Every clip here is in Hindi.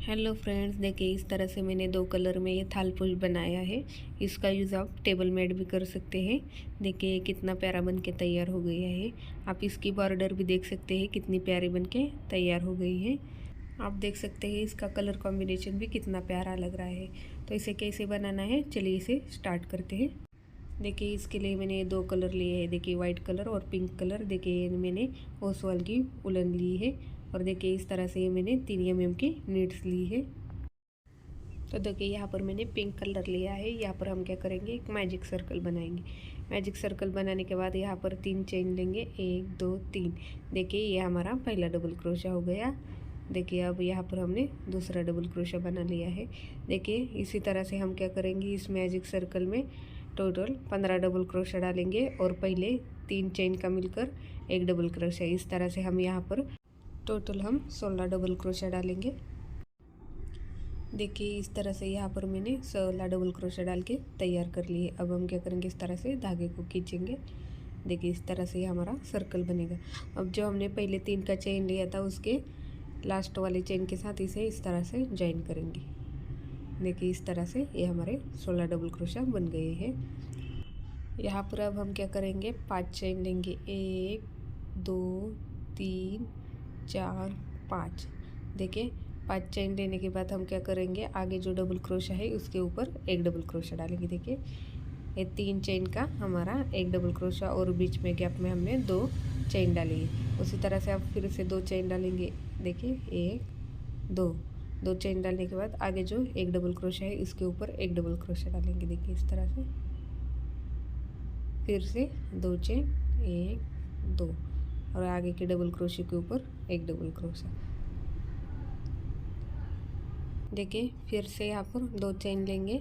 हेलो फ्रेंड्स, देखिए इस तरह से मैंने दो कलर में ये थाल पोश बनाया है। इसका यूज़ आप टेबल मैट भी कर सकते हैं। देखिए कितना प्यारा बन के तैयार हो गया है। आप इसकी बॉर्डर भी देख सकते हैं कितनी प्यारी बन के तैयार हो गई है। आप देख सकते हैं इसका कलर कॉम्बिनेशन भी कितना प्यारा लग रहा है। तो इसे कैसे बनाना है, चलिए इसे स्टार्ट करते हैं। देखिए इसके लिए मैंने दो कलर लिए हैं। देखिए वाइट कलर और पिंक कलर। देखिए मैंने ओसवाल की उलन ली है और देखिए इस तरह से मैंने 3 mm की नीड्स ली है। तो देखिए यहाँ पर मैंने पिंक कलर लिया है। यहाँ पर हम क्या करेंगे, एक मैजिक सर्कल बनाएंगे। मैजिक सर्कल बनाने के बाद यहाँ पर 3 चेन लेंगे, 1 2 3। देखिए ये हमारा पहला डबल क्रोशा हो गया। देखिए अब यहाँ पर हमने दूसरा डबल क्रोशा बना लिया है। देखिए इसी तरह से हम क्या करेंगे, इस मैजिक सर्कल में टोटल 15 डबल क्रोशा डालेंगे और पहले 3 चेन का मिलकर एक डबल क्रोशा। इस तरह से हम यहाँ पर टोटल हम 16 डबल क्रोशा डालेंगे। देखिए इस तरह से यहाँ पर मैंने 16 डबल क्रोशा डाल के तैयार कर लिए। अब हम क्या करेंगे, इस तरह से धागे को खींचेंगे। देखिए इस तरह से हमारा सर्कल बनेगा। अब जो हमने पहले 3 का चेन लिया था उसके लास्ट वाले चेन के साथ इसे इस तरह से जॉइन करेंगे। देखिए इस तरह से ये हमारे 16 डबल क्रोशा बन गए हैं। यहाँ पर अब हम क्या करेंगे, 5 चेन लेंगे, 1 2 3 4 5। देखिए 5 चेन लेने के बाद हम क्या करेंगे, आगे जो डबल क्रोशा है उसके ऊपर एक डबल क्रोशा डालेंगे। देखिए ये 3 चेन का हमारा एक डबल क्रोशा और बीच में गैप में हमने 2 चेन डाली है। उसी तरह से आप फिर से 2 चेन डालेंगे। देखिए 1 2 चेन डालने के बाद आगे जो एक डबल क्रोशा है इसके ऊपर एक डबल क्रोशा डालेंगे। देखिए इस तरह से फिर से 2 चेन, 1 2 और आगे के डबल क्रोशे के ऊपर एक डबल क्रोशा। देखिए फिर से यहाँ पर 2 चेन लेंगे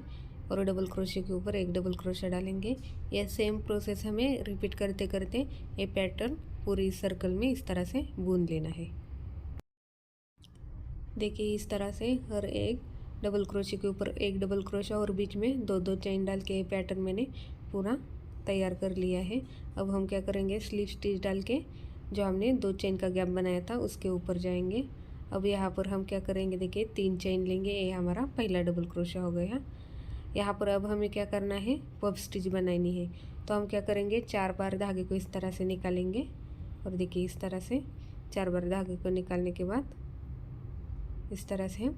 और डबल क्रोशे के ऊपर एक डबल क्रोशा डालेंगे। यह सेम प्रोसेस हमें रिपीट करते करते ये पैटर्न पूरी सर्कल में इस तरह से बुन लेना है। देखिए इस तरह से हर एक डबल क्रोशे के ऊपर एक डबल क्रोशा और बीच में 2 चेन डाल के ये पैटर्न मैंने पूरा तैयार कर लिया है। अब हम क्या करेंगे, स्लिप स्टिच डाल के जो हमने 2 चेन का गैप बनाया था उसके ऊपर जाएंगे। अब यहाँ पर हम क्या करेंगे, देखिए 3 चेन लेंगे, ये हमारा पहला डबल क्रोशा हो गया। यहाँ पर अब हमें क्या करना है, पफ स्टिच बनानी है। तो हम क्या करेंगे, 4 बार धागे को इस तरह से निकालेंगे और देखिए इस तरह से 4 बार धागे को निकालने के बाद इस तरह से हम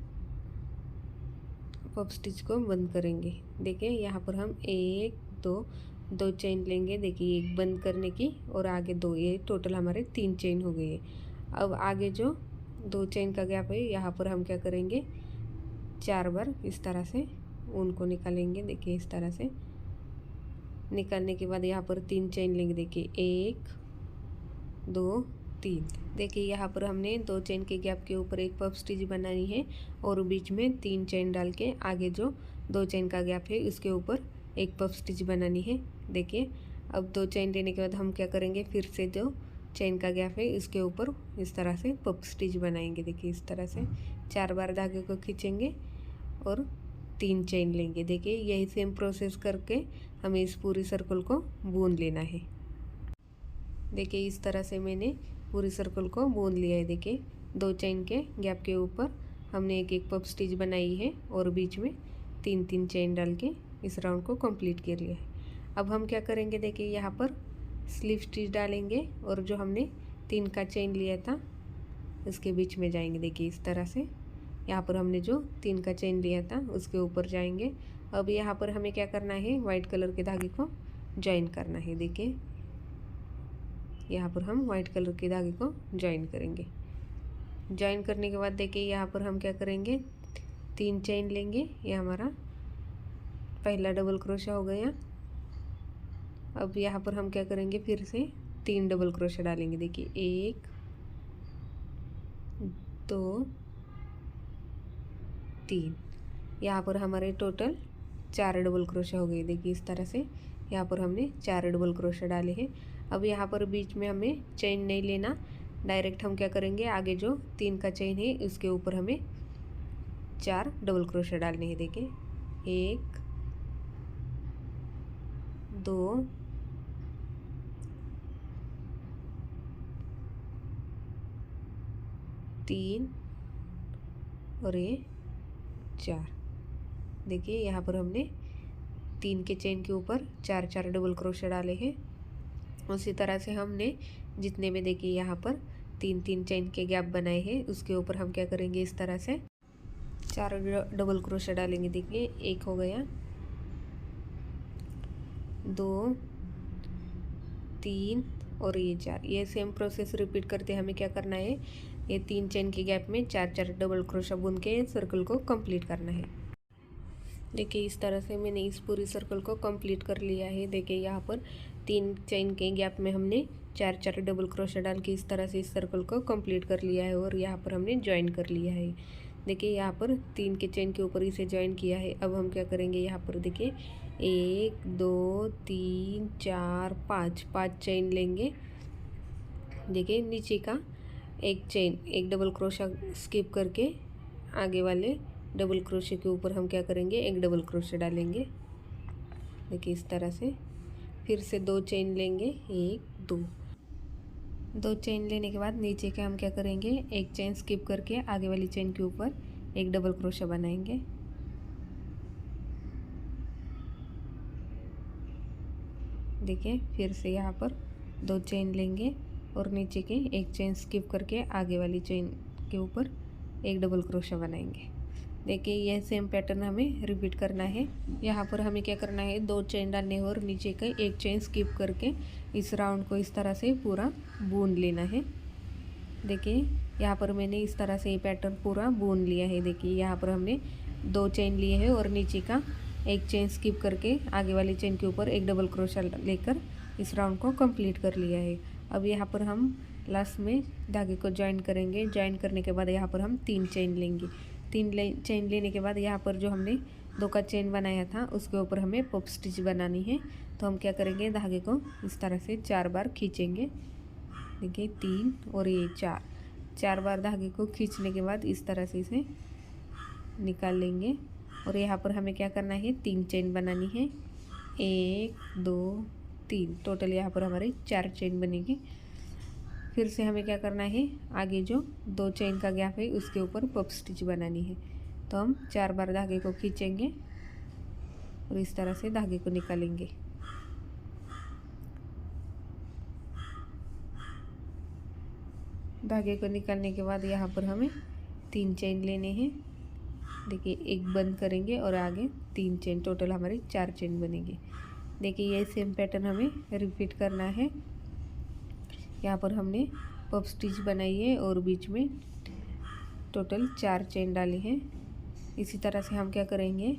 पफ स्टिच को बंद करेंगे। देखिए यहाँ पर हम 1 2 चेन लेंगे। देखिए एक बंद करने की और आगे 2, ये टोटल हमारे 3 चेन हो गए हैं। अब आगे जो 2 चेन का गैप है यहाँ पर हम क्या करेंगे, 4 बार इस तरह से उनको निकालेंगे। देखिए इस तरह से निकालने के बाद यहाँ पर 3 चेन लेंगे। देखिए 1 2 3। देखिए यहाँ पर हमने 2 चेन के गैप के ऊपर एक पफ स्टिच बनानी है और बीच में 3 चेन डाल के आगे जो 2 चेन का गैप है उसके ऊपर एक पफ स्टिच बनानी है। देखिए अब 2 चेन लेने के बाद हम क्या करेंगे, फिर से जो चेन का गैप है इसके ऊपर इस तरह से पफ स्टिच बनाएंगे। देखिए इस तरह से 4 बार धागे को खींचेंगे और 3 चेन लेंगे। देखिए यही सेम प्रोसेस करके हमें इस पूरी सर्कल को बुन लेना है। देखिए इस तरह से मैंने पूरी सर्कल को बुन लिया है। देखिए 2 चेन के गैप के ऊपर हमने एक पफ स्टिच बनाई है और बीच में 3 चेन डाल के इस राउंड को कंप्लीट कर लिया है। अब हम क्या करेंगे, देखिए यहाँ पर स्लिप स्टिच डालेंगे और जो हमने 3 का चेन लिया था इसके बीच में जाएंगे। देखिए इस तरह से यहाँ पर हमने जो 3 का चेन लिया था उसके ऊपर जाएंगे। अब यहाँ पर हमें क्या करना है, वाइट कलर के धागे को ज्वाइन करना है। देखिए यहाँ पर हम वाइट कलर के धागे को ज्वाइन करेंगे। ज्वाइन करने के बाद देखिए यहाँ पर हम क्या करेंगे, 3 चेन लेंगे, ये हमारा पहला डबल क्रोशा हो गया। अब यहाँ पर हम क्या करेंगे, फिर से 3 डबल क्रोशा डालेंगे। देखिए 1 2 3। यहाँ पर हमारे टोटल 4 डबल क्रोशा हो गए। देखिए इस तरह से यहाँ पर हमने 4 डबल क्रोशा डाले हैं। अब यहाँ पर बीच में हमें चेन नहीं लेना, डायरेक्ट हम क्या करेंगे, आगे जो 3 का चेन है उसके ऊपर हमें 4 डबल क्रोशा डालने हैं। देखिए 1 2 3 और ये 4। देखिए यहाँ पर हमने 3 के चेन के ऊपर 4 डबल क्रोशे डाले हैं। उसी तरह से हमने जितने में देखिए यहाँ पर 3 चेन के गैप बनाए हैं उसके ऊपर हम क्या करेंगे, इस तरह से 4 डबल क्रोशे डालेंगे। देखिए एक हो गया, 2, 3 और ये 4। ये सेम प्रोसेस रिपीट करते हमें क्या करना है, ये 3 चेन के गैप में 4 डबल क्रोशा बुन के सर्कल को कंप्लीट करना है। देखिए इस तरह से मैंने इस पूरी सर्कल को कंप्लीट कर लिया है। देखिए यहाँ पर 3 चेन के गैप में हमने 4 डबल क्रोशा डाल के इस तरह से इस सर्कल को कंप्लीट कर लिया है और यहाँ पर हमने ज्वाइन कर लिया है। देखिए यहाँ पर 3 के चेन के ऊपर इसे ज्वाइन किया है। अब हम क्या करेंगे, यहाँ पर देखिए 1 2 3 4 5 चेन लेंगे। देखिए नीचे का एक चेन, एक डबल क्रोशा स्किप करके आगे वाले डबल क्रोशे के ऊपर हम क्या करेंगे, एक डबल क्रोशे डालेंगे। देखिए इस तरह से फिर से 2 चेन लेंगे, 1 2 चेन लेने के बाद नीचे के हम क्या करेंगे, एक चेन स्किप करके आगे वाली चेन के ऊपर एक डबल क्रोशा बनाएंगे। देखिए फिर से यहाँ पर 2 चेन लेंगे और नीचे के एक चेन स्किप करके आगे वाली चेन के ऊपर एक डबल क्रोशा बनाएंगे। देखिए यह सेम पैटर्न हमें रिपीट करना है। यहाँ पर हमें क्या करना है, 2 चेन डालने और नीचे का एक चेन स्किप करके इस राउंड को इस तरह से पूरा बुन लेना है। देखिए यहाँ पर मैंने इस तरह से ये पैटर्न पूरा बुन लिया है। देखिए यहाँ पर हमने 2 चेन लिए हैं और नीचे का एक चेन स्किप करके आगे वाली चेन के ऊपर एक डबल क्रोशा लेकर इस राउंड को कंप्लीट कर लिया है। अब यहाँ पर हम लास्ट में धागे को ज्वाइन करेंगे। ज्वाइन करने के बाद यहाँ पर हम 3 चेन लेंगे। 3 चेन लेने के बाद यहाँ पर जो हमने 2 का चेन बनाया था उसके ऊपर हमें पॉप स्टिच बनानी है। तो हम क्या करेंगे, धागे को इस तरह से 4 बार खींचेंगे। देखिए 3 और ये 4 बार धागे को खींचने के बाद इस तरह से इसे निकाल लेंगे। और यहाँ पर हमें क्या करना है, 3 चेन बनानी है, 1 2 3, टोटल यहाँ पर हमारे 4 चेन बनेगी। फिर से हमें क्या करना है, आगे जो 2 चेन का गैप है उसके ऊपर पॉप स्टिच बनानी है। तो हम 4 बार धागे को खींचेंगे और इस तरह से धागे को निकालेंगे। धागे को निकालने के बाद यहाँ पर हमें 3 चेन लेने हैं। देखिए एक बंद करेंगे और आगे 3 चेन, टोटल हमारे 4 चेन बनेंगे। देखिए ये सेम पैटर्न हमें रिपीट करना है। यहाँ पर हमने पॉप स्टिच बनाई है और बीच में टोटल 4 चेन डाली हैं। इसी तरह से हम क्या करेंगे,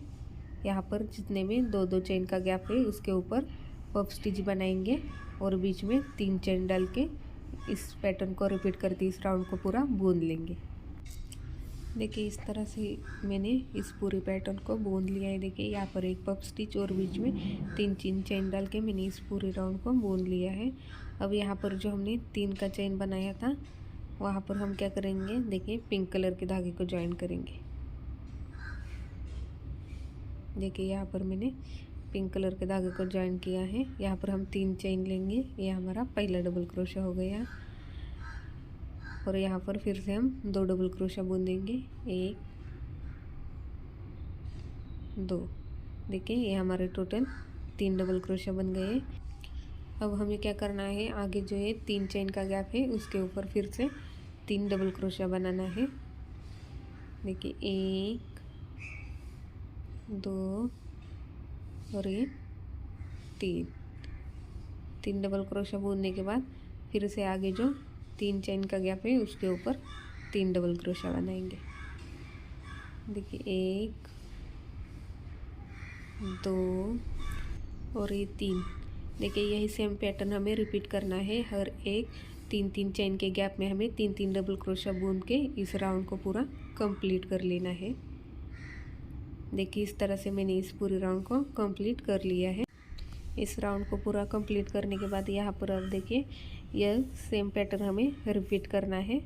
यहाँ पर जितने में 2 चेन का गैप है उसके ऊपर पॉप स्टिच बनाएंगे और बीच में 3 चेन डाल के इस पैटर्न को रिपीट करके इस राउंड को पूरा बुन लेंगे। देखिए इस तरह से मैंने इस पूरे पैटर्न को बुन लिया है। देखिए यहाँ पर एक पफ स्टिच और बीच में 3 चेन डाल के मैंने इस पूरे राउंड को बुन लिया है। अब यहाँ पर जो हमने 3 का चेन बनाया था वहाँ पर हम क्या करेंगे, देखिए पिंक कलर के धागे को ज्वाइन करेंगे। देखिए यहाँ पर मैंने पिंक कलर के धागे को ज्वाइन किया है। यहाँ पर हम 3 चेन लेंगे, ये हमारा पहला डबल क्रोशा हो गया। और यहाँ पर फिर से हम 2 डबल क्रोशा बुन देंगे, 1 2। देखिए ये हमारे टोटल 3 डबल क्रोशा बन गए। अब हमें क्या करना है, आगे जो है 3 चेन का गैप है उसके ऊपर फिर से 3 डबल क्रोशा बनाना है। देखिए 1 2 और ये 3 डबल क्रोशा बुनने के बाद फिर से आगे जो 3 चेन का गैप है उसके ऊपर 3 डबल क्रोशा बनाएंगे। देखिए 1 2 और ये 3। देखिए यही सेम पैटर्न हमें रिपीट करना है। हर एक 3 चेन के गैप में हमें 3 डबल क्रोशा बुन के इस राउंड को पूरा कंप्लीट कर लेना है। देखिए इस तरह से मैंने इस पूरे राउंड को कंप्लीट कर लिया है। इस राउंड को पूरा कंप्लीट करने के बाद यहाँ पर अब देखिए यह सेम पैटर्न हमें रिपीट करना है।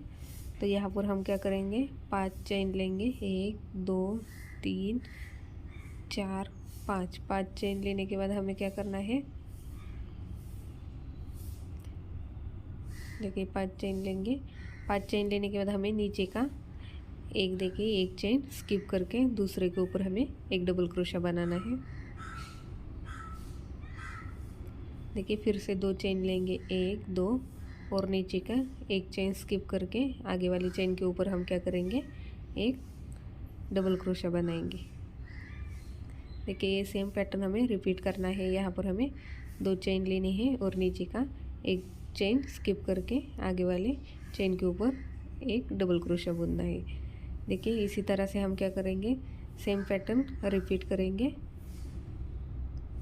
तो यहाँ पर हम क्या करेंगे, 5 चेन लेंगे, 1 2 3 4 5 चेन लेने के बाद हमें क्या करना है, देखिए 5 चेन लेंगे। 5 चेन लेने के बाद हमें नीचे का एक देखिए एक चेन स्किप करके दूसरे के ऊपर हमें एक डबल क्रोशा बनाना है। देखिए फिर से 2 चेन लेंगे, 1 2 और नीचे का एक चेन स्किप करके आगे वाली चेन के ऊपर हम क्या करेंगे, एक डबल क्रोशा बनाएंगे। देखिए ये सेम पैटर्न हमें रिपीट करना है। यहाँ पर हमें 2 चेन लेनी है और नीचे का एक चेन स्किप करके आगे वाले चेन के ऊपर एक डबल क्रोशा बुनना है। देखिए इसी तरह से हम क्या करेंगे, सेम पैटर्न रिपीट करेंगे।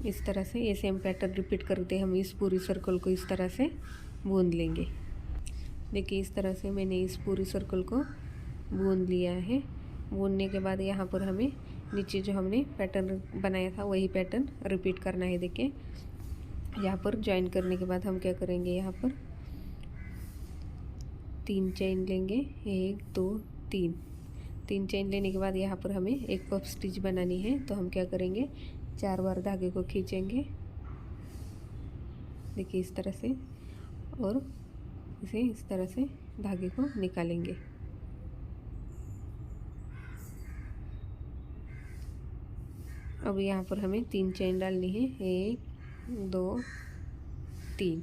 इस तरह से ये सेम पैटर्न रिपीट करते हम इस पूरी सर्कल को इस तरह से बुन लेंगे। देखिए इस तरह से मैंने इस पूरी सर्कल को बुन लिया है। बुनने के बाद यहाँ पर हमें नीचे जो हमने पैटर्न बनाया था वही पैटर्न रिपीट करना है। देखिए यहाँ पर ज्वाइन करने के बाद हम क्या करेंगे, यहाँ पर 3 चेन लेंगे, 1 2 3 चेन लेने के बाद यहाँ पर हमें एक पफ स्टिच बनानी है। तो हम क्या करेंगे, 4 बार धागे को खींचेंगे। देखिए इस तरह से, और इसे इस तरह से धागे को निकालेंगे। अब यहाँ पर हमें 3 चेन डालनी है, 1 2 3।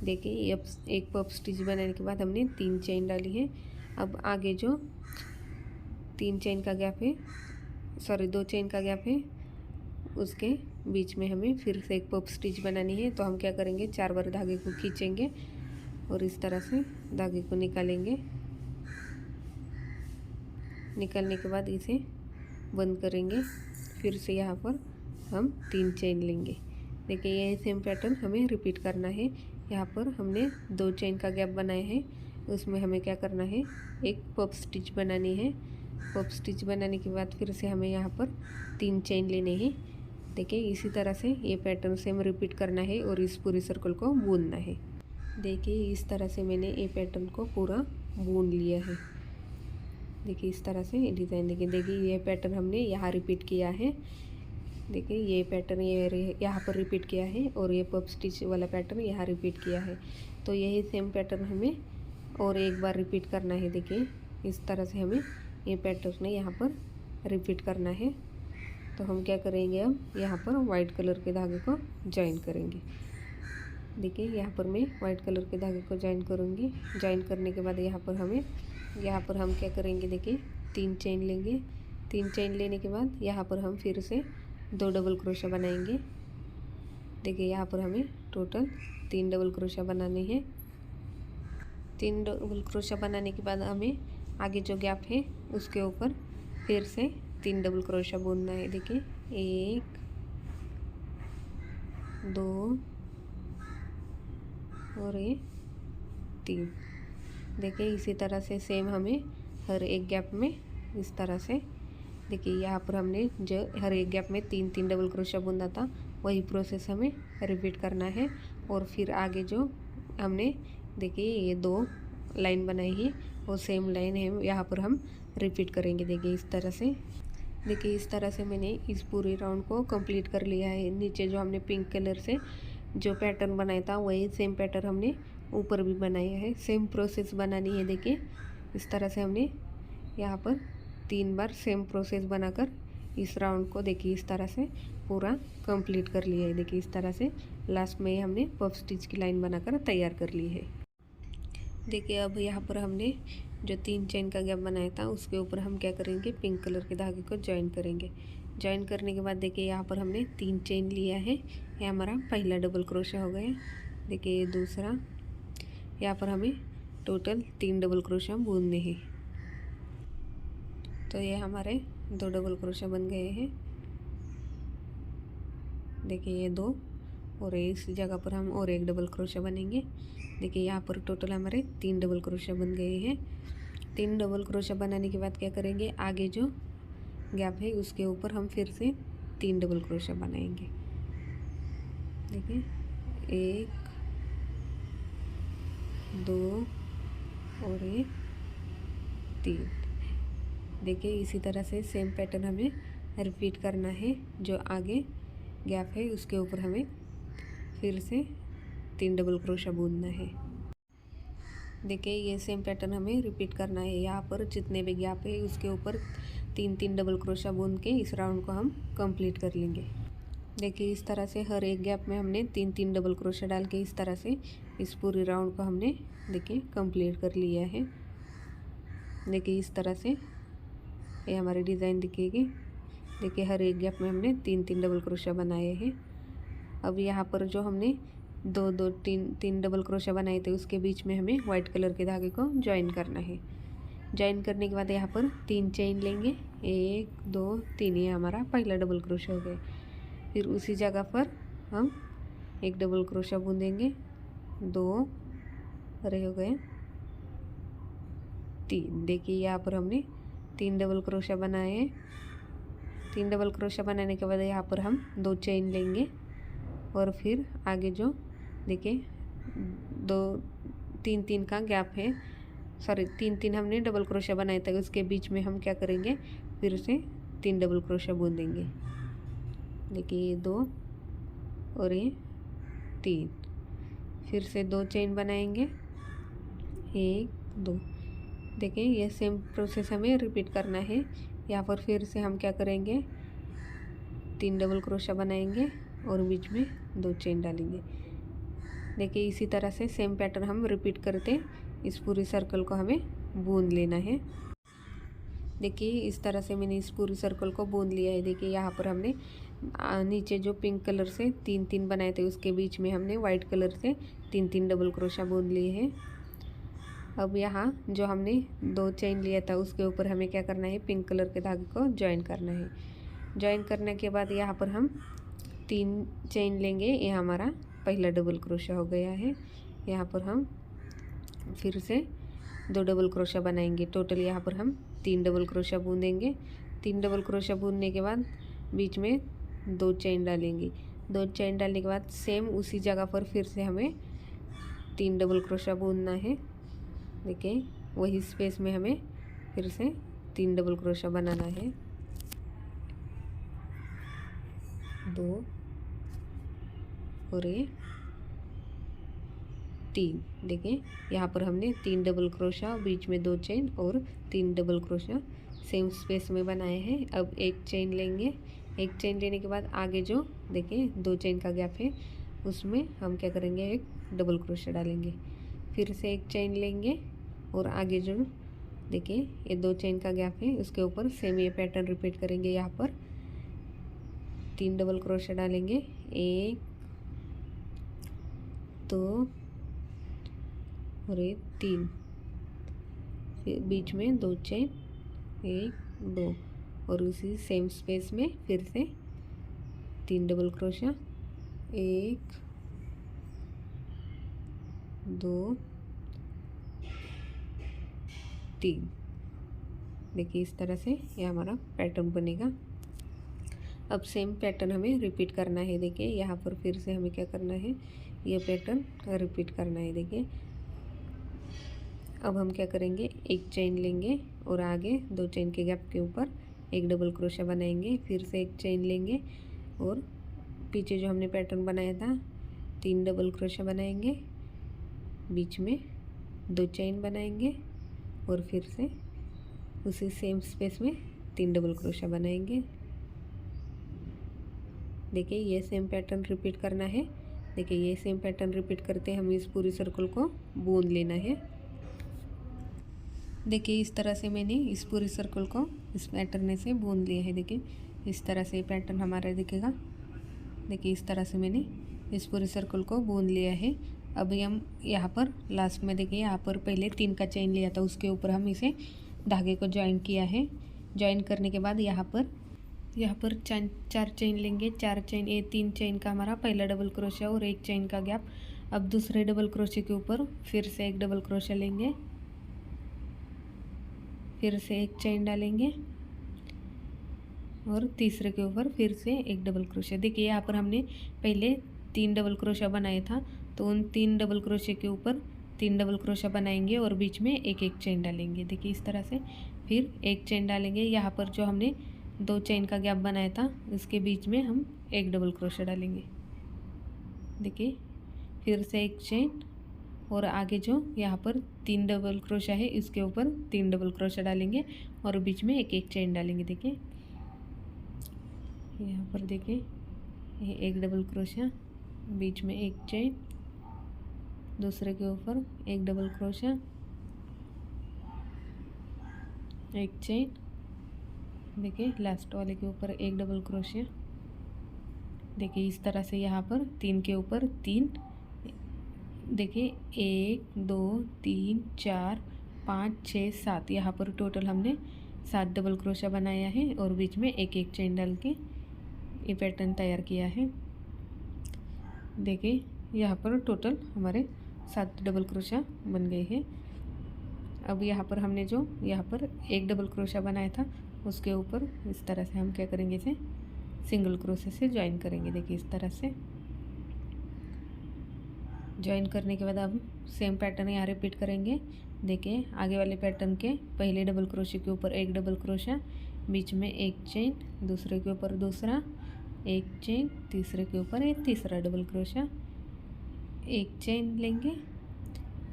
देखिए अब एक पफ स्टिच बनाने के बाद हमने 3 चेन डाली है। अब आगे जो 3 चेन का गैप है, सॉरी 2 चेन का गैप है, उसके बीच में हमें फिर से एक पफ स्टिच बनानी है। तो हम क्या करेंगे, 4 बार धागे को खींचेंगे और इस तरह से धागे को निकालेंगे। निकालने के बाद इसे बंद करेंगे। फिर से यहाँ पर हम 3 चेन लेंगे। देखिए ये सेम पैटर्न हमें रिपीट करना है। यहाँ पर हमने 2 चेन का गैप बनाया है, उसमें हमें क्या करना है, एक पफ स्टिच बनानी है। पफ स्टिच बनाने के बाद फिर से हमें यहाँ पर 3 चेन लेने हैं। देखिए इसी तरह से ये पैटर्न सेम रिपीट करना है और इस पूरी सर्कल को बुनना है। देखिए इस तरह से मैंने ये पैटर्न को पूरा बुन लिया है। देखिए इस तरह से डिज़ाइन देखिए ये पैटर्न हमने यहाँ रिपीट किया है। देखिए ये पैटर्न ये यहाँ पर रिपीट किया है और ये पफ स्टिच वाला पैटर्न यहाँ रिपीट किया है। तो यही सेम पैटर्न हमें और एक बार रिपीट करना है। देखिए इस तरह से हमें ये पैटर्न यहाँ पर रिपीट करना है। तो हम क्या करेंगे, अब यहाँ पर वाइट कलर के धागे को ज्वाइन करेंगे। देखिए यहाँ पर मैं वाइट कलर के धागे को ज्वाइन करूँगी। ज्वाइन करने के बाद यहाँ पर हम क्या करेंगे, देखिए 3 चेन लेंगे। 3 चेन लेने के बाद यहाँ पर हम फिर से 2 डबल क्रोशा बनाएंगे। देखिए यहाँ पर हमें टोटल 3 डबल क्रोशा बनाने हैं। 3 डबल क्रोशा बनाने के बाद हमें आगे जो गैप है उसके ऊपर फिर से 3 डबल क्रोशा बुनना है। देखिए 1 2 और ये 3। देखिए इसी तरह से सेम हमें हर एक गैप में इस तरह से, देखिए यहाँ पर हमने जो हर एक गैप में 3 डबल क्रोशा बुना था वही प्रोसेस हमें रिपीट करना है। और फिर आगे जो हमने देखिए ये 2 लाइन बनाई है वो सेम लाइन है यहाँ पर हम रिपीट करेंगे। देखिए इस तरह से, देखिए इस तरह से मैंने इस पूरे राउंड को कंप्लीट कर लिया है। नीचे जो हमने पिंक कलर से जो पैटर्न बनाया था वही सेम पैटर्न हमने ऊपर भी बनाया है। सेम प्रोसेस बनानी है। देखिए इस तरह से हमने यहाँ पर 3 बार सेम प्रोसेस बनाकर इस राउंड को देखिए इस तरह से पूरा कंप्लीट कर लिया है। देखिए इस तरह से लास्ट में हमने पफ स्टिच की लाइन बनाकर तैयार कर ली है। देखिए अब यहाँ पर हमने जो 3 चेन का गैप बनाया था उसके ऊपर हम क्या करेंगे, पिंक कलर के धागे को ज्वाइन करेंगे। ज्वाइन करने के बाद देखिए यहाँ पर हमने 3 चेन लिया है। ये हमारा पहला डबल क्रोशा हो गया। देखिए ये दूसरा, यहाँ पर हमें टोटल 3 डबल क्रोशा बुनने हैं। तो ये हमारे 2 डबल क्रोशा बन गए हैं। देखिए ये 2 और इस जगह पर हम और एक डबल क्रोशा बनेंगे। देखिए यहाँ पर टोटल हमारे 3 डबल क्रोशा बन गए हैं। 3 डबल क्रोशा बनाने के बाद क्या करेंगे, आगे जो गैप है उसके ऊपर हम फिर से 3 डबल क्रोशा बनाएंगे। देखिए 1 2 और ये 3। देखिए इसी तरह से सेम पैटर्न हमें रिपीट करना है। जो आगे गैप है उसके ऊपर हमें फिर से 3 डबल क्रोशा बुनना है। देखिए ये सेम पैटर्न हमें रिपीट करना है। यहाँ पर जितने भी गैप है उसके ऊपर 3-3 डबल क्रोशा बुन के इस राउंड को हम कंप्लीट कर लेंगे। देखिए इस तरह से हर एक गैप में हमने 3-3 डबल क्रोशा डाल के इस तरह से इस पूरे राउंड को हमने देखिए कंप्लीट कर लिया है। देखिए इस तरह से ये हमारी डिज़ाइन दिखेगी। देखिए हर एक गैप में हमने 3-3 डबल क्रोशा बनाए हैं। अब यहाँ पर जो हमने 2-2-3 डबल क्रोशा बनाए थे उसके बीच में हमें वाइट कलर के धागे को ज्वाइन करना है। ज्वाइन करने के बाद यहाँ पर 3 चेन लेंगे, 1 2 3, ये हमारा पहला डबल क्रोशा हो गया। फिर उसी जगह पर हम एक डबल क्रोशा बुनेंगे, 2 और ये हो गए 3। देखिए यहाँ पर हमने 3 डबल क्रोशा बनाए हैं। 3 डबल क्रोशा बनाने के बाद यहाँ पर हम 2 चेन लेंगे और फिर आगे जो देखिए 2-3-3 का गैप है, सॉरी 3-3 हमने डबल क्रोशा बनाया था, उसके बीच में हम क्या करेंगे फिर से 3 डबल क्रोशा बुन देंगे। देखिए ये 2 और ये 3, फिर से 2 चेन बनाएंगे, 1 2। देखिए ये सेम प्रोसेस हमें रिपीट करना है। यहाँ पर फिर से हम क्या करेंगे 3 डबल क्रोशा बनाएंगे और बीच में 2 चेन डालेंगे। देखिए इसी तरह से सेम पैटर्न हम रिपीट करते इस पूरी सर्कल को हमें बुन लेना है। देखिए इस तरह से मैंने इस पूरी सर्कल को बुन लिया है। देखिए यहाँ पर हमने नीचे जो पिंक कलर से 3-3 बनाए थे उसके बीच में हमने वाइट कलर से 3-3 डबल क्रोशा बुन लिए हैं। अब यहाँ जो हमने 2 चेन लिया था उसके ऊपर हमें क्या करना है पिंक कलर के धागे को ज्वाइन करना है। ज्वाइन करने के बाद यहाँ पर हम 3 चेन लेंगे, ये हमारा पहला डबल क्रोशा हो गया है। यहाँ पर हम फिर से 2 डबल क्रोशा बनाएंगे। टोटल यहाँ पर हम 3 डबल क्रोशा बुनेंगे। 3 डबल क्रोशा बुनने के बाद बीच में 2 चेन डालेंगे। 2 चेन डालने के बाद सेम उसी जगह पर फिर से हमें 3 डबल क्रोशा बुनना है। देखिए वही स्पेस में हमें फिर से 3 डबल क्रोशा बनाना है, 2 और ये 3। देखिए यहाँ पर हमने 3 डबल क्रोशा, बीच में 2 चेन और 3 डबल क्रोशा सेम स्पेस में बनाए हैं। अब एक चेन लेंगे। एक चेन लेने के बाद आगे जो देखिए 2 चेन का गैप है उसमें हम क्या करेंगे एक डबल क्रोशा डालेंगे। फिर से एक चेन लेंगे और आगे जो देखिए ये 2 चेन का गैप है उसके ऊपर सेम ये पैटर्न रिपीट करेंगे। यहाँ पर 3 डबल क्रोशा डालेंगे, 1 2 और 3, फिर बीच में 2 चेन, 1 2 और उसी सेम स्पेस में फिर से 3 डबल क्रोशा, 1 2 3। देखिए इस तरह से ये हमारा पैटर्न बनेगा। अब सेम पैटर्न हमें रिपीट करना है। देखिए यहाँ पर फिर से हमें क्या करना है ये पैटर्न रिपीट करना है। देखिए अब हम क्या करेंगे एक चेन लेंगे और आगे 2 चेन के गैप के ऊपर एक डबल क्रोशा बनाएंगे। फिर से एक चेन लेंगे और पीछे जो हमने पैटर्न बनाया था 3 डबल क्रोशा बनाएंगे, बीच में 2 चेन बनाएंगे और फिर से उसी सेम स्पेस में 3 डबल क्रोशा बनाएंगे। देखिए ये सेम पैटर्न रिपीट करना है। देखिए ये सेम पैटर्न रिपीट करते हम इस पूरी सर्कल को बुन लेना है। देखिए इस तरह से मैंने इस पूरी सर्कल को इस पैटर्न से बुन लिया है। देखिए इस तरह से पैटर्न हमारा दिखेगा। देखिए इस तरह से मैंने इस पूरी सर्कल को बुन लिया है। अभी हम यहाँ पर लास्ट में देखिए यहाँ पर पहले 3 का चेन लिया था उसके ऊपर हम इसे धागे को ज्वाइन किया है। ज्वाइन करने के बाद यहाँ पर 4 चेन लेंगे। 4 चेन, ये 3 चेन का हमारा पहला डबल क्रोशा और 1 चेन का गैप। अब दूसरे डबल क्रोशे के ऊपर फिर से एक डबल क्रोशा लेंगे, फिर से एक चेन डालेंगे और तीसरे के ऊपर फिर से एक डबल क्रोशा। देखिए यहाँ पर हमने पहले 3 डबल क्रोशा बनाया था तो उन 3 डबल क्रोशे के ऊपर 3 डबल क्रोशा बनाएंगे और बीच में एक एक चेन डालेंगे। देखिए इस तरह से फिर एक चेन डालेंगे। यहाँ पर जो हमने 2 चेन का गैप बनाया था उसके बीच में हम एक डबल क्रोशा डालेंगे। देखिए फिर से एक चेन और आगे जो यहाँ पर 3 डबल क्रोशा है इसके ऊपर 3 डबल क्रोशा डालेंगे और बीच में एक एक चेन डालेंगे। देखिए यहाँ पर देखिए ये एक डबल क्रोशा, बीच में एक चेन, दूसरे के ऊपर एक डबल क्रोशा, एक चेन, देखिए लास्ट वाले के ऊपर एक डबल क्रोशिया। देखिए इस तरह से यहाँ पर 3 के ऊपर 3, देखिए 1 2 3 4 5 6 7, यहाँ पर टोटल हमने 7 डबल क्रोशा बनाया है और बीच में एक एक चेन डाल के ये पैटर्न तैयार किया है। देखिए यहाँ पर टोटल हमारे 7 डबल क्रोशा बन गए हैं। अब यहाँ पर हमने जो यहाँ पर एक डबल क्रोशा बनाया था उसके ऊपर इस तरह से हम क्या करेंगे, इसे सिंगल क्रोशे से ज्वाइन करेंगे। देखिए इस तरह से ज्वाइन करने के बाद अब सेम पैटर्न यहाँ रिपीट करेंगे। देखिए आगे वाले पैटर्न के पहले डबल क्रोशे के ऊपर एक डबल क्रोशा, बीच में एक चेन, दूसरे के ऊपर दूसरा एक चेन, तीसरे के ऊपर एक तीसरा डबल क्रोशा, एक चेन लेंगे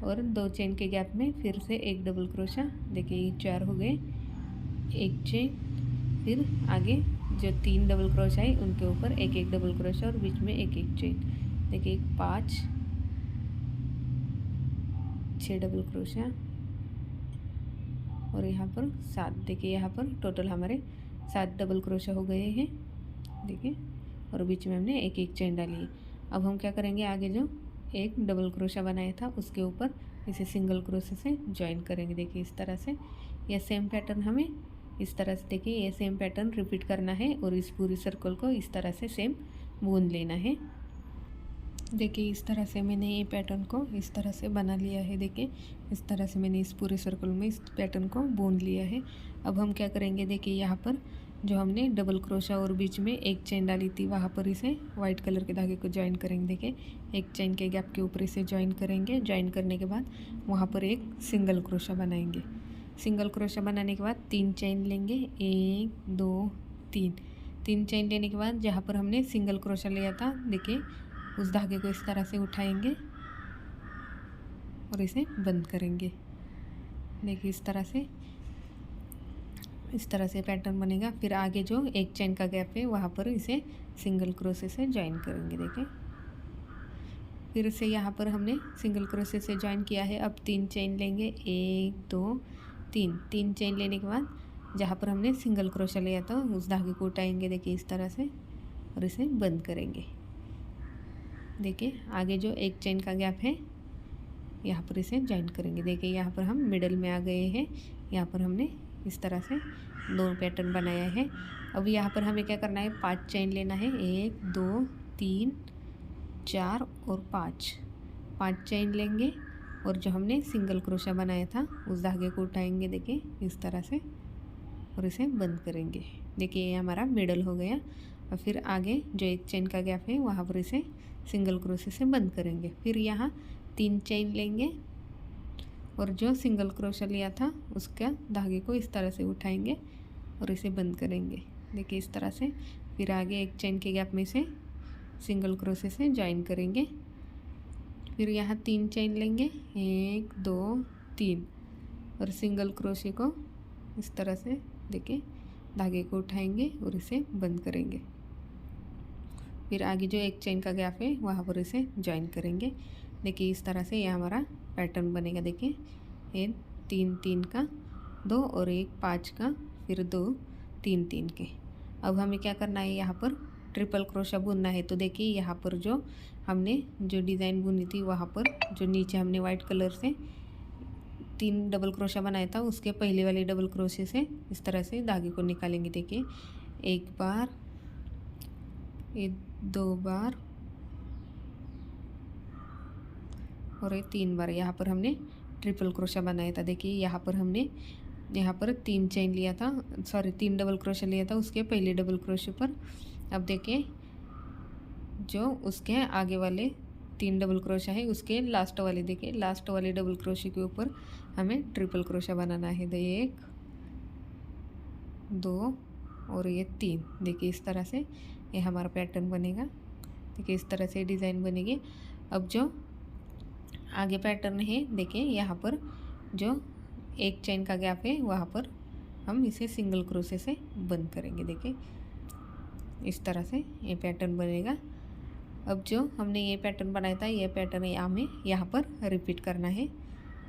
और 2 चेन के गैप में फिर से एक डबल क्रोशा। देखिए ये 4 हो गए, एक चेन, फिर आगे जो 3 डबल क्रोशा है उनके ऊपर एक एक डबल क्रोशा और बीच में एक एक चेन। देखिए 5 6 डबल क्रोशा और यहाँ पर 7। देखिए यहाँ पर टोटल हमारे 7 डबल क्रोशा हो गए हैं। देखिए और बीच में हमने एक एक चेन डाली है। अब हम क्या करेंगे, आगे जो एक डबल क्रोशा बनाया था उसके ऊपर इसे सिंगल क्रोशे से ज्वाइन करेंगे। देखिए इस तरह से यह सेम पैटर्न हमें इस तरह से, देखिए ये सेम पैटर्न रिपीट करना है और इस पूरी सर्कल को इस तरह से सेम बुन लेना है। देखिए इस तरह से मैंने ये पैटर्न को इस तरह से बना लिया है। देखिए इस तरह से मैंने इस पूरे सर्कल में इस पैटर्न को बुन लिया है। अब हम क्या करेंगे, देखिए यहाँ पर जो हमने डबल क्रोशा और बीच में एक चेन डाली थी वहाँ पर इसे वाइट कलर के धागे को ज्वाइन करेंगे। देखिए एक चेन के गैप के ऊपर इसे ज्वाइन करेंगे। ज्वाइन करने के बाद वहाँ पर एक सिंगल क्रोशा बनाएंगे। सिंगल क्रोशा बनाने के बाद 3 चेन लेंगे, 1 2 3। 3 चेन लेने के बाद जहाँ पर हमने सिंगल क्रोशा लिया था, देखिए उस धागे को इस तरह से उठाएंगे और इसे बंद करेंगे। देखिए इस तरह से पैटर्न बनेगा। फिर आगे जो एक चेन का गैप है वहाँ पर इसे सिंगल क्रोशे से ज्वाइन करेंगे। देखिए फिर से यहाँ पर हमने सिंगल क्रोशे से ज्वाइन किया है। अब 3 चेन लेंगे, 1 2 3। 3 चेन लेने के बाद जहाँ पर हमने सिंगल क्रोशा लिया था उस धागे को उठाएंगे। देखिए इस तरह से और इसे बंद करेंगे। देखिए आगे जो एक चेन का गैप है यहाँ पर इसे ज्वाइन करेंगे। देखिए यहाँ पर हम मिडल में आ गए हैं। यहाँ पर हमने इस तरह से 2 पैटर्न बनाया है। अब यहाँ पर हमें क्या करना है, 5 चेन लेना है, 1 2 3 4 और 5 चेन लेंगे और जो हमने सिंगल क्रोशा बनाया था उस धागे को उठाएंगे। देखिए इस तरह से और इसे बंद करेंगे। देखिए ये हमारा मिडल हो गया। और फिर आगे जो एक चेन का गैप है वहाँ पर इसे सिंगल क्रोशे से बंद करेंगे। फिर यहाँ 3 चेन लेंगे और जो सिंगल क्रोशा लिया था उसका धागे को इस तरह से उठाएंगे और इसे बंद करेंगे। देखिए इस तरह से। फिर आगे एक चेन के गैप में से सिंगल क्रोशे से ज्वाइन करेंगे। फिर यहाँ 3 चेन लेंगे, 1 2 3 और सिंगल क्रोशे को इस तरह से देखिए धागे को उठाएंगे और इसे बंद करेंगे। फिर आगे जो एक चेन का गैप है वहाँ पर इसे ज्वाइन करेंगे। देखिए इस तरह से ये हमारा पैटर्न बनेगा। देखिए ये 3 3 का 2 और एक 5 का, फिर 2 3 3 के। अब हमें क्या करना है, यहाँ पर ट्रिपल क्रोशा बुनना है। तो देखिए यहाँ पर जो हमने जो डिज़ाइन बुनी थी वहाँ पर जो नीचे हमने वाइट कलर से 3 डबल क्रोशा बनाया था उसके पहले वाले डबल क्रोशे से इस तरह से धागे को निकालेंगे। देखिए 1 बार, ये 2 बार और ये 3 बार। यहाँ पर हमने ट्रिपल क्रोशा बनाया था। देखिए यहाँ पर हमने 3 चेन लिया था, 3 डबल क्रोशा लिया था उसके पहले डबल क्रोशे पर। अब देखिए जो उसके आगे वाले 3 डबल क्रोशा है उसके लास्ट वाले, देखिए लास्ट वाले डबल क्रोशे के ऊपर हमें ट्रिपल क्रोशा बनाना है। 1 2 और ये 3। देखिए इस तरह से ये हमारा पैटर्न बनेगा। देखिए इस तरह से डिज़ाइन बनेगी। अब जो आगे पैटर्न है, देखिए यहाँ पर जो एक चेन का गैप है वहाँ पर हम इसे सिंगल क्रोशे से बंद करेंगे। देखिए इस तरह से ये पैटर्न बनेगा। अब जो हमने ये पैटर्न बनाया था ये पैटर्न हमें यहाँ पर रिपीट करना है।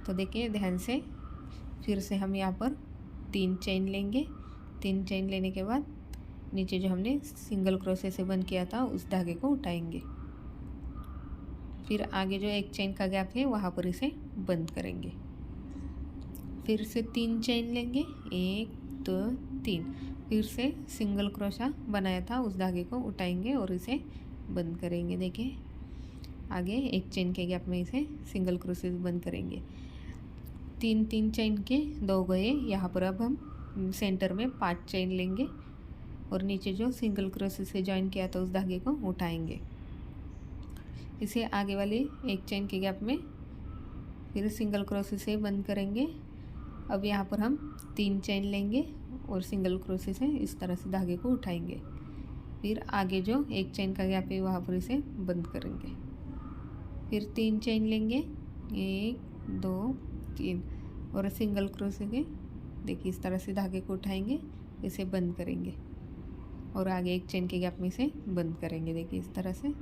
तो देखिए ध्यान से फिर से हम यहाँ पर 3 चेन लेंगे। 3 चेन लेने के बाद नीचे जो हमने सिंगल क्रोशे से बंद किया था उस धागे को उठाएंगे। फिर आगे जो एक चेन का गैप है वहाँ पर इसे बंद करेंगे। फिर से 3 चेन लेंगे, 1 2 3। फिर से सिंगल क्रोशा बनाया था उस धागे को उठाएंगे और इसे बंद करेंगे। देखिए आगे एक चेन के गैप में इसे सिंगल क्रोशे से बंद करेंगे। 3 चेन के 2 गए। यहाँ पर अब हम सेंटर में 5 चेन लेंगे और नीचे जो सिंगल क्रोशे से जॉइन किया था उस धागे को उठाएंगे। इसे आगे वाली एक चेन के गैप में फिर सिंगल क्रोशे से बंद करेंगे। अब यहाँ पर हम 3 चेन लेंगे और सिंगल क्रोशे से इस तरह से धागे को उठाएंगे। फिर आगे जो एक चेन का गैप है वहाँ पर इसे बंद करेंगे। फिर 3 चेन लेंगे, 1 2 3 और सिंगल क्रोशे के देखिए इस तरह से धागे को उठाएंगे, इसे बंद करेंगे और आगे एक चेन के गैप में इसे बंद करेंगे। देखिए इस तरह से,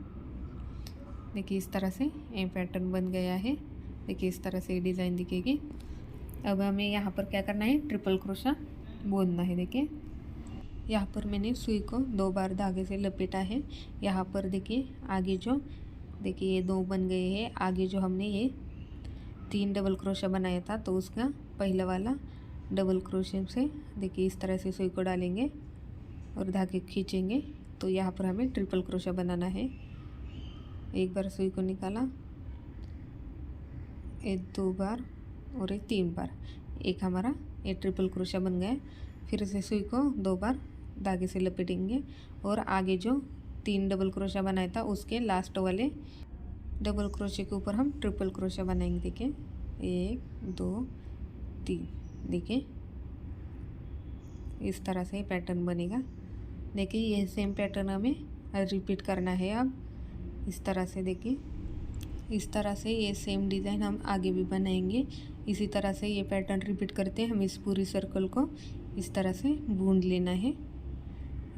देखिए इस तरह से ये पैटर्न बन गया है। देखिए इस तरह से डिज़ाइन दिखेगी। अब हमें यहाँ पर क्या करना है, ट्रिपल क्रोशा बुनना है। देखिए यहाँ पर मैंने सुई को 2 बार धागे से लपेटा है। यहाँ पर देखिए आगे जो देखिए ये 2 बन गए हैं। आगे जो हमने ये 3 डबल क्रोशा बनाया था तो उसका पहला वाला डबल क्रोशे से देखिए इस तरह से सुई को डालेंगे और धागे खींचेंगे। तो यहाँ पर हमें ट्रिपल क्रोशा बनाना है। एक बार सुई को निकाला, एक 2 बार और एक 3 बार, एक हमारा ये ट्रिपल क्रोशा बन गया। फिर से सुई को 2 बार धागे से लपेटेंगे और आगे जो 3 डबल क्रोशा बनाया था उसके लास्ट वाले डबल क्रोशे के ऊपर हम ट्रिपल क्रोशा बनाएंगे। देखिए 1 2 3, देखिए इस तरह से पैटर्न बनेगा। देखिए ये सेम पैटर्न हमें रिपीट करना है। अब इस तरह से देखिए इस तरह से ये सेम डिज़ाइन हम आगे भी बनाएंगे। इसी तरह से ये पैटर्न रिपीट करते हैं। हम इस पूरी सर्कल को इस तरह से बूंद लेना है।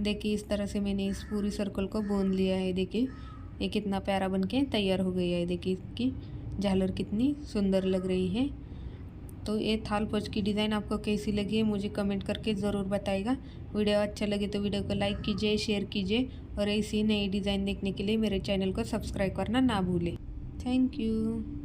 देखिए इस तरह से मैंने इस पूरी सर्कल को बूंद लिया है। देखिए ये कितना प्यारा बनके तैयार हो गया है। देखिए इसकी झालर कितनी सुंदर लग रही है। तो ये थाल पोच की डिज़ाइन आपको कैसी लगी है मुझे कमेंट करके ज़रूर बताइएगा। वीडियो अच्छा लगे तो वीडियो को लाइक कीजिए, शेयर कीजिए और ऐसी नई डिज़ाइन देखने के लिए मेरे चैनल को सब्सक्राइब करना ना भूलें। Thank you.